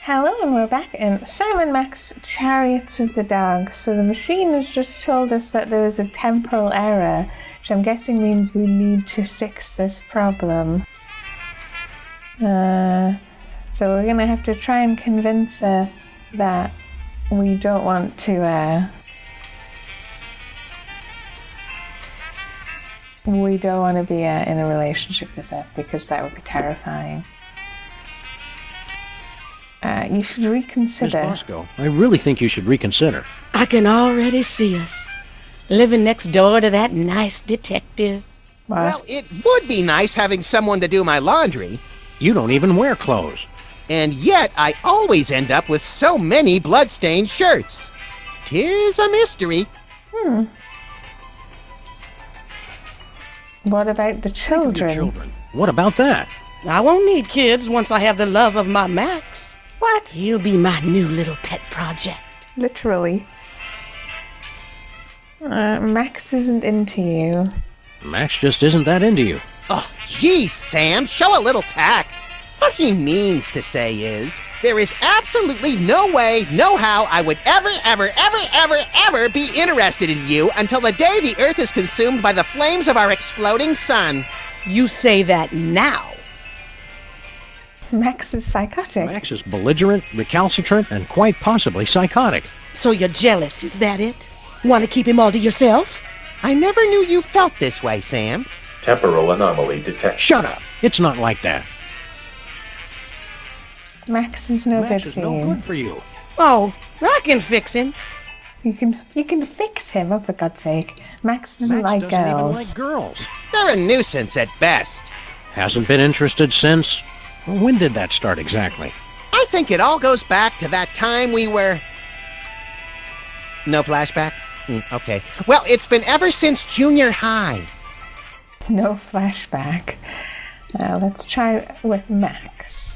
Hello, and we're back in Simon Max Chariots of the Dog. So the machine has just told us that there was a temporal error, which I'm guessing means we need to fix this problem. So we're going to have to try and convince her that we don't want to, we don't want to be in a relationship with her, because that would be terrifying. You should reconsider. Miss Bosco, I really think you should reconsider. I can already see us. Living next door to that nice detective. What? Well, it would be nice having someone to do my laundry. You don't even wear clothes. And yet, I always end up with so many blood-stained shirts. 'Tis a mystery. What about the Think of your children? children. What about that? I won't need kids once I have the love of my Max. What? He'll be my new little pet project. Literally. Max isn't into you. Max just isn't that into you. Oh, geez, Sam, show a little tact. What he means to say is, there is absolutely no way, no how I would ever be interested in you until the day the Earth is consumed by the flames of our exploding sun. You say that now. Max is psychotic. Max is belligerent, recalcitrant, and quite possibly psychotic. So you're jealous, is that it? Want to keep him all to yourself? I never knew you felt this way, Sam. Temporal anomaly detected. Shut up! It's not like that. Max is no Max good is for no you. good for you. Oh, I can fix him. You can fix him, oh, for God's sake. Max doesn't Max like doesn't even girls. like girls. They're a nuisance at best. Hasn't been interested since... When did that start exactly? I think it all goes back to that time we were... No flashback? Okay. Well, it's been ever since junior high. No flashback. Let's try with Max.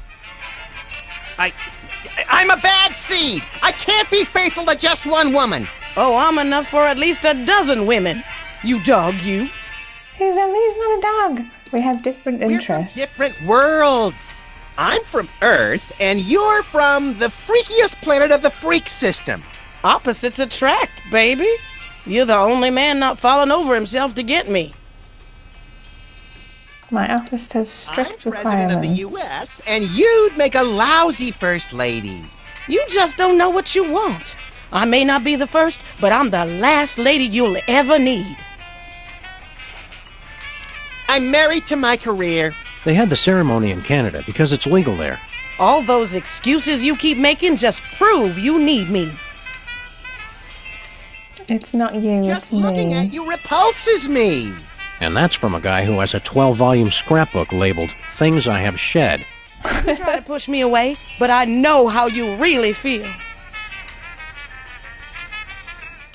I'm a bad seed! I can't be faithful to just one woman! Oh, I'm enough for at least a dozen women. You dog, you. He's not a dog. We have different We're from interests. different worlds. I'm from Earth, and you're from the freakiest planet of the freak system. Opposites attract, baby. You're the only man not falling over himself to get me. My office has strict I'm president of the requirements. U.S., and you'd make a lousy first lady. You just don't know what you want. I may not be the first, but I'm the last lady you'll ever need. I'm married to my career. They had the ceremony in Canada because it's legal there. All those excuses you keep making just prove you need me. It's not you, Just it's me. looking at you repulses me. And that's from a guy who has a 12-volume scrapbook labeled Things I Have Shed. You try to push me away, but I know how you really feel.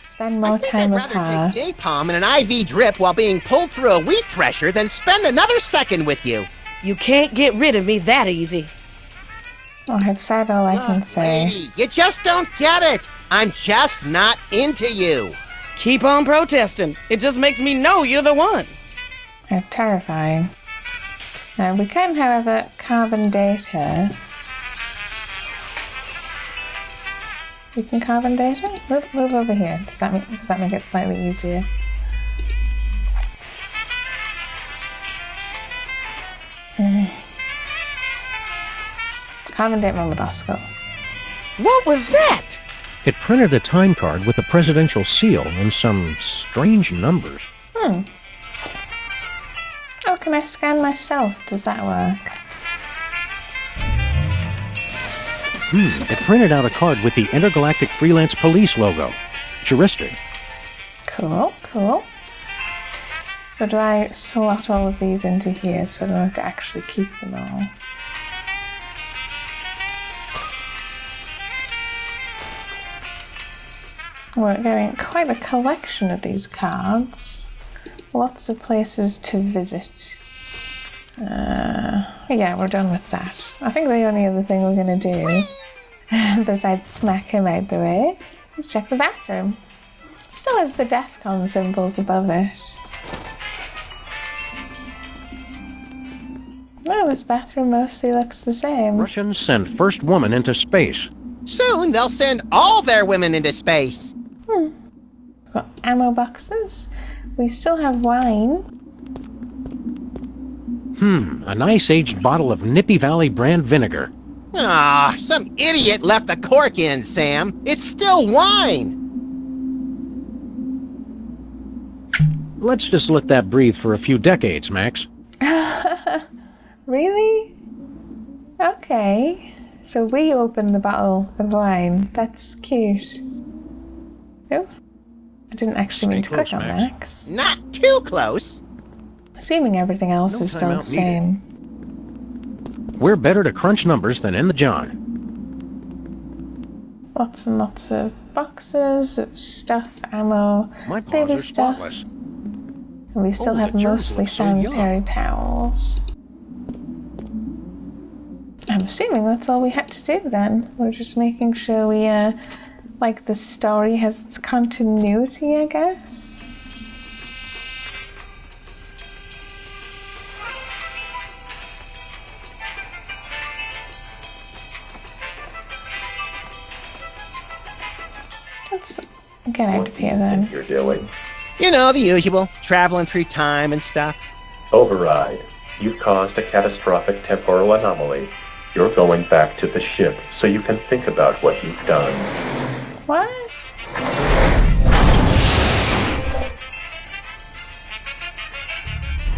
Spend more time with I'd her. rather take napalm and an IV drip while being pulled through a wheat thresher than spend another second with you. You can't get rid of me that easy. I've said all I can Look, say. lady, you just don't get it. I'm just not into you. Keep on protesting. It just makes me know you're the one. They're terrifying. We can, however, carbon date her. We can carbon date her? Move over here. Does that make it slightly easier? Carbon date Mama Bosco. What was that? It printed a time card with a presidential seal and some strange numbers. Oh, can I scan myself? Does that work? It printed out a card with the Intergalactic Freelance Police logo. Juristic. Cool. So do I slot all of these into here so I don't have to actually keep them all? We're getting quite a collection of these cards. Lots of places to visit. Yeah, we're done with that. I think the only other thing we're going to do, besides smack him out the way, is check the bathroom. Still has the DEFCON symbols above it. No, this bathroom mostly looks the same. Russians send first woman into space. Soon they'll send all their women into space. We've got ammo boxes. We still have wine. A nice aged bottle of Nippy Valley brand vinegar. Ah, some idiot left the cork in, Sam. It's still wine. Let's just let that breathe for a few decades, Max. Really? Okay. So we opened the bottle of wine. That's cute. Oh, I didn't actually mean to click on Max. Not too close. Assuming everything else is still the same. We're better to crunch numbers than in the John. Lots and lots of boxes of stuff, ammo, My paws baby are stuff. spotless. And we still Oh, have the germs mostly look so young. sanitary towels. I'm assuming that's all we had to do then. We're just making sure we, like the story has its continuity, I guess. Let's get out of here then. What you're doing? You know, the usual. Traveling through time and stuff. Override. You've caused a catastrophic temporal anomaly. You're going back to the ship so you can think about what you've done. What?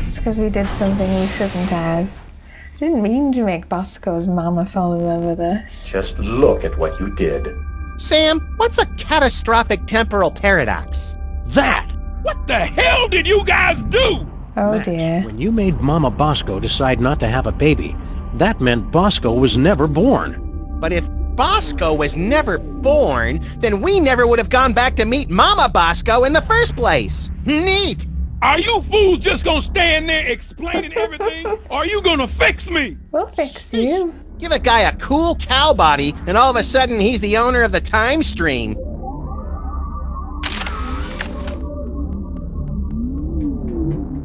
It's because we did something we shouldn't have. I didn't mean to make Bosco's mama fall in love with us. Just look at what you did. Sam, what's a catastrophic temporal paradox? That! What the hell did you guys do? Oh Max, dear. when you made Mama Bosco decide not to have a baby, that meant Bosco was never born. But if Bosco was never born, then we never would have gone back to meet Mama Bosco in the first place. Neat! Are you fools just gonna stand there explaining everything? Or are you gonna fix me? We'll fix you. Give a guy a cool cow body, and all of a sudden he's the owner of the time stream.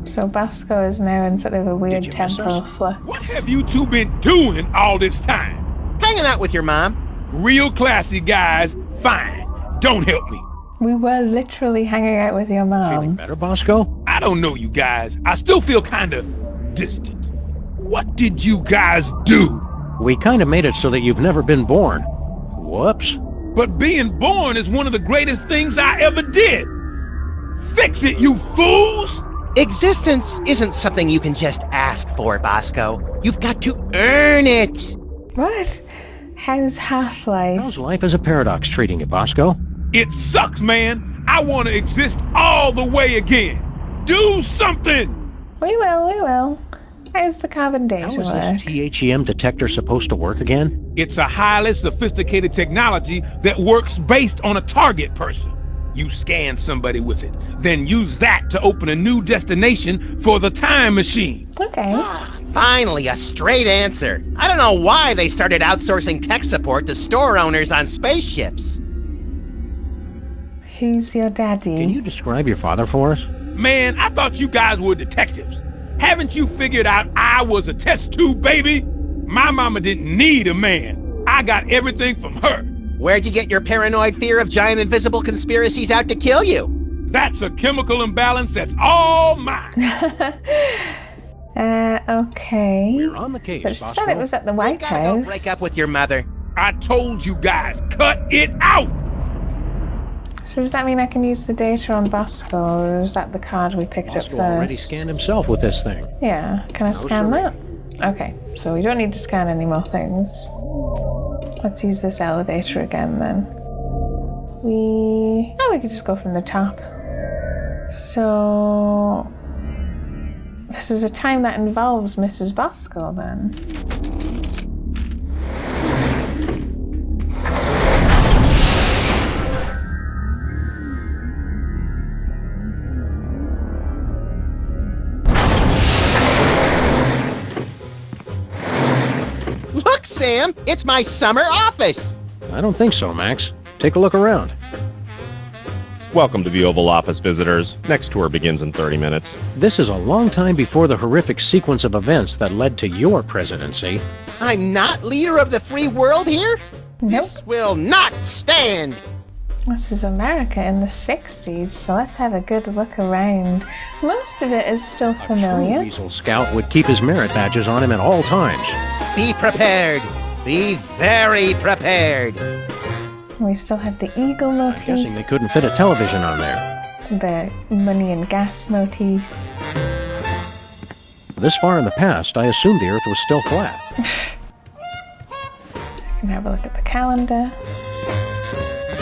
So Bosco is now in sort of a weird you miss temporal us? flux. What have you two been doing all this time? Hanging out with your mom. Real classy guys, fine. Don't help me. We were literally hanging out with your Feeling mom. better, Bosco? I don't know you guys. I still feel kinda distant. What did you guys do? We kind of made it so that you've never been born. Whoops. But being born is one of the greatest things I ever did. Fix it, you fools! Existence isn't something you can just ask for, Bosco. You've got to earn it. What? How's Half-Life? How's life as a paradox treating you, Bosco? It sucks, man. I want to exist all the way again. Do something! We will. How's the carbon data How is work? this THEM detector supposed to work again? It's a highly sophisticated technology that works based on a target person. You scan somebody with it, then use that to open a new destination for the time machine. Okay. Finally, a straight answer. I don't know why they started outsourcing tech support to store owners on spaceships. Who's your daddy? Can you describe your father for us? Man, I thought you guys were detectives. Haven't you figured out I was a test tube baby? My mama didn't need a man. I got everything from her. Where'd you get your paranoid fear of giant invisible conspiracies out to kill you? That's a chemical imbalance that's all mine. Okay. We're on the case, But she Bosco. said it was at the You White gotta go House. break up with your mother. I told you guys, cut it out! So does that mean I can use the data on Bosco, or is that the card we picked Bosco up first? already scanned himself with this thing. Yeah, can I scan siree. that? Okay, so we don't need to scan any more things. Let's use this elevator again then. We could just go from the top. So this is a time that involves Mrs. Bosco then. Look, Sam, it's my summer office. I don't think so, Max. Take a look around. Welcome to the Oval Office, visitors. Next tour begins in 30 minutes. This is a long time before the horrific sequence of events that led to your presidency. I'm not leader of the free world here? Nope. This will not stand! This is America in the 60s, so let's have a good look around. Most of it is still A true familiar. Weasel Scout would keep his merit badges on him at all times. Be prepared. Be very prepared. We still have the eagle motif, Guessing they couldn't fit a television on there. the money and gas motif. This far in the past, I assumed the Earth was still flat. You can have a look at the calendar.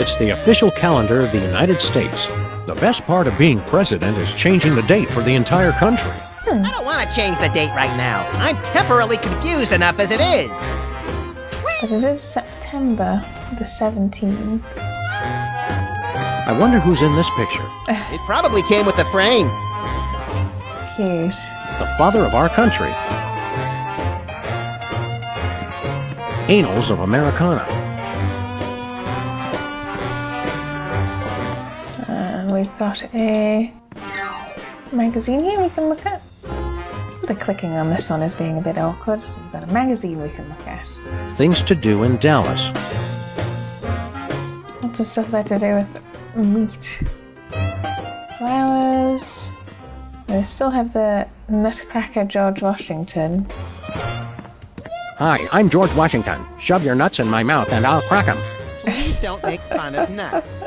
It's the official calendar of the United States. The best part of being president is changing the date for the entire country. I don't want to change the date right now. I'm temporarily confused enough as it is. But it is September the 17th. I wonder who's in this picture. It probably came with the frame. Cute. The father of our country. Annals of Americana. We've got a magazine here we can look at. The clicking on this one is being a bit awkward, so we've got a magazine we can look at. Things to do in Dallas. Lots of stuff there to do with meat. Flowers. They still have the Nutcracker George Washington. Hi, I'm George Washington. Shove your nuts in my mouth and I'll crack 'em. Please don't make fun of nuts.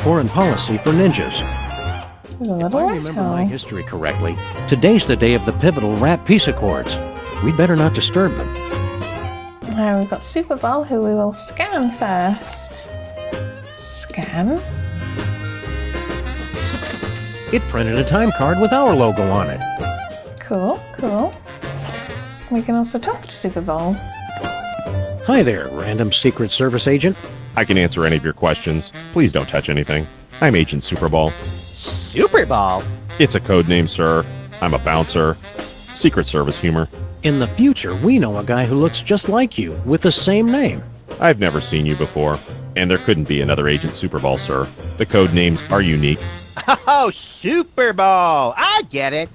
Foreign policy for ninjas. There's a If little I rat remember my hole. history correctly, today's the day of the pivotal Rat Peace Accords. We'd better not disturb them. We've got Super Bowl, who we will scan first. Scan. It printed a time card with our logo on it. Cool, cool. We can also talk to Super Bowl. Hi there, random Secret Service agent. I can answer any of your questions. Please don't touch anything. I'm Agent Superball. Super Ball? It's a code name, sir. I'm a bouncer. Secret Service humor. In the future, we know a guy who looks just like you, with the same name. I've never seen you before, and there couldn't be another Agent Superball, sir. The code names are unique. Oh, Super Bowl! I get it.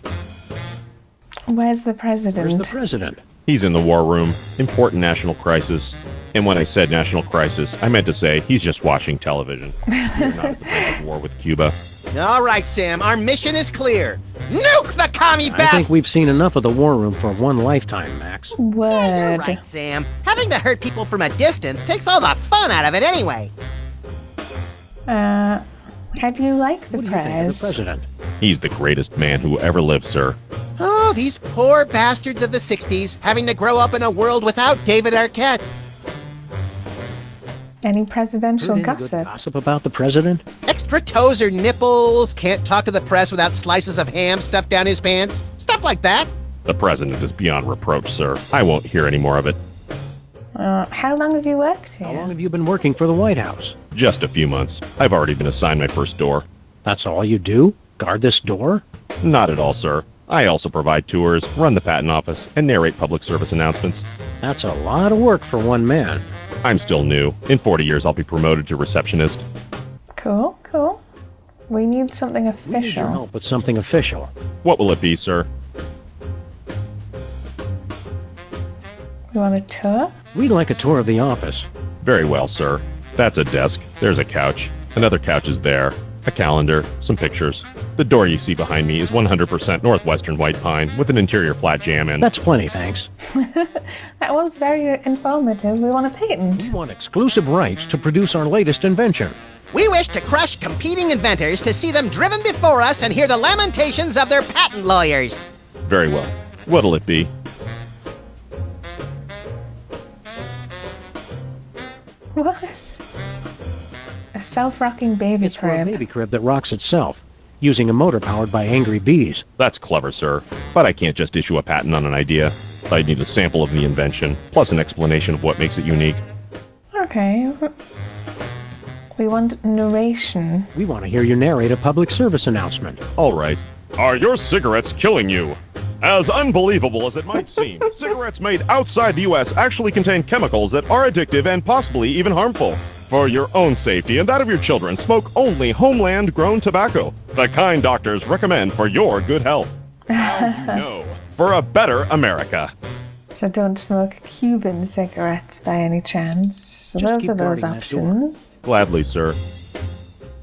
Where's the president? Where's the president? He's in the war room. Important national crisis. And when I said national crisis, I meant to say he's just watching television. We're not at the brink of war with Cuba. All right, Sam, our mission is clear. Nuke the commie I think bastard! we've seen enough of the war room for one lifetime, Max. You're Word. right, Sam. Having to hurt people from a distance takes all the fun out of it anyway. How do you like the What do you think of the prayers? president? He's the greatest man who ever lived, sir. Oh, these poor bastards of the 60s having to grow up in a world without David Arquette. Any Heard presidential any good gossip? gossip about the president? Extra toes or nipples, can't talk to the press without slices of ham stuffed down his pants. Stuff like that. The president is beyond reproach, sir. I won't hear any more of it. How long have you worked How long here? have you been working for the White House? Just a few months. I've already been assigned my first door. That's all you do? Guard this door? Not at all, sir. I also provide tours, run the patent office, and narrate public service announcements. That's a lot of work for one man. I'm still new. In 40 years, I'll be promoted to receptionist. Cool, cool. We need something We need your official. help with something official. What will it be, sir? You want a tour? We'd like a tour of the office. Very well, sir. That's a desk. There's a couch. Another couch is there. A calendar. Some pictures. The door you see behind me is 100% Northwestern white pine with an interior flat jam in. That's plenty, thanks. That was very informative. We want a patent. We want exclusive rights to produce our latest invention. We wish to crush competing inventors to see them driven before us and hear the lamentations of their patent lawyers. Very well. What'll it be? What? A self-rocking baby It's for a crib. baby crib that rocks itself, using a motor powered by angry bees. That's clever, sir. But I can't just issue a patent on an idea. I'd need a sample of the invention, plus an explanation of what makes it unique. Okay. We want narration. We want to hear you narrate a public service announcement. All right. Are your cigarettes killing you? As unbelievable as it might seem, cigarettes made outside the U.S. actually contain chemicals that are addictive and possibly even harmful. For your own safety and that of your children, smoke only homeland-grown tobacco. The kind doctors recommend for your good health. Now you know. For a better America. So don't smoke Cuban cigarettes by any chance. So Just those keep are those guarding that door. options. Gladly, sir.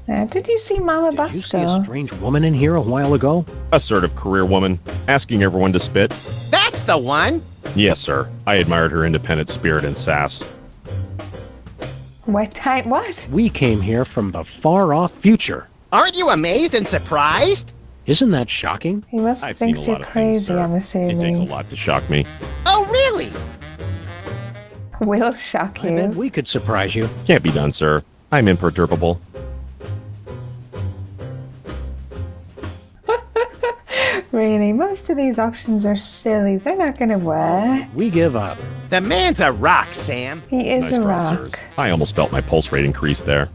Now, did you see Mama Did you see Bosco? a strange woman in here a while ago? Assertive career woman, asking everyone to spit. That's the one! Yes, sir. I admired her independent spirit and sass. What time? What? We came here from the far-off future. Aren't you amazed and surprised? Isn't that shocking? He must I've think seen a you're lot of things, crazy, sir. I'm It takes a assuming. lot to shock me. Oh, really? Will shock I bet you. we could surprise you. Can't be done, sir. I'm imperturbable. Really, most of these options are silly. They're not going to work. We give up. The man's a rock, Sam. He is Nice a try, sirs. rock. I almost felt my pulse rate increase there.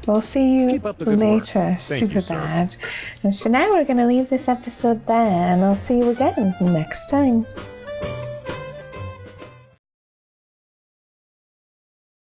We'll see you Keep up the good work. later, Thank you, sir. Superbad. And for now, we're going to leave this episode there, and I'll see you again next time.